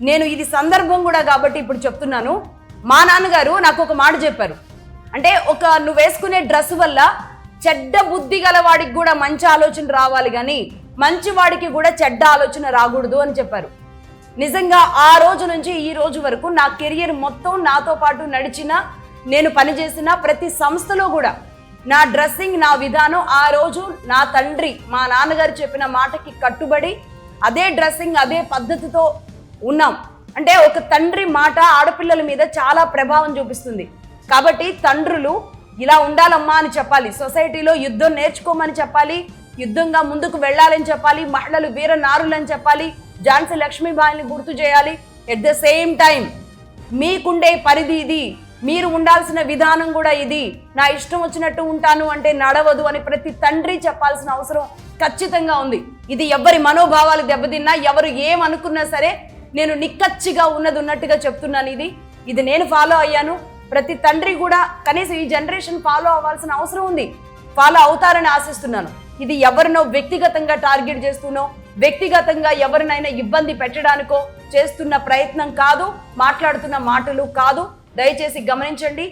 నేను ఇది సందర్భం కూడా కాబట్టి ఇప్పుడు చెప్తున్నాను. మా నాన్నగారు నాకు ఒక మాట చెప్పారు. అంటే నువ్వు వేసుకునే డ్రెస్ వల్ల చెడ్డ బుద్ధి గల వాడికి కూడా మంచి ఆలోచన రావాలి, కానీ మంచి వాడికి కూడా చెడ్డ ఆలోచన రాకూడదు అని చెప్పారు. నిజంగా ఆ రోజు నుంచి ఈ రోజు వరకు నా కెరియర్ మొత్తం నాతో పాటు నడిచిన, నేను పనిచేసిన ప్రతి సంస్థలో కూడా నా డ్రెస్సింగ్, నా విధానం, ఆ రోజు నా తండ్రి మా నాన్నగారు చెప్పిన మాటకి కట్టుబడి అదే డ్రెస్సింగ్, అదే పద్ధతితో ఉన్నాం. అంటే ఒక తండ్రి మాట ఆడపిల్లల మీద చాలా ప్రభావం చూపిస్తుంది. కాబట్టి తండ్రులు ఇలా ఉండాలమ్మా అని చెప్పాలి. సొసైటీలో యుద్ధం నేర్చుకోమని చెప్పాలి, యుద్ధంగా ముందుకు వెళ్ళాలని చెప్పాలి, మహిళలు వీర నారులని చెప్పాలి, ఝాన్సీ లక్ష్మీబాయిని గుర్తు చేయాలి. ఎట్ ద సేమ్ టైం మీకుండే పరిధి ఇది, మీరు ఉండాల్సిన విధానం కూడా ఇది. నా ఇష్టం వచ్చినట్టు ఉంటాను అంటే నడవదు అని ప్రతి తండ్రి చెప్పాల్సిన అవసరం ఖచ్చితంగా ఉంది. ఇది ఎవరి మనోభావాలు దెబ్బతిన్నా, ఎవరు ఏమనుకున్నా సరే నేను నిక్కచ్చిగా ఉన్నట్టుగా చెప్తున్నాను. ఇది నేను ఫాలో అయ్యాను. ప్రతి తండ్రి కూడా కనీసం ఈ జనరేషన్ ఫాలో అవ్వాల్సిన అవసరం ఉంది. ఫాలో అవుతారని ఆశిస్తున్నాను. ఇది ఎవరినో వ్యక్తిగతంగా టార్గెట్ చేస్తూనో, వ్యక్తిగతంగా ఎవరినైనా ఇబ్బంది పెట్టడానికో చేస్తున్న ప్రయత్నం కాదు, మాట్లాడుతున్న మాటలు కాదు. దయచేసి గమనించండి.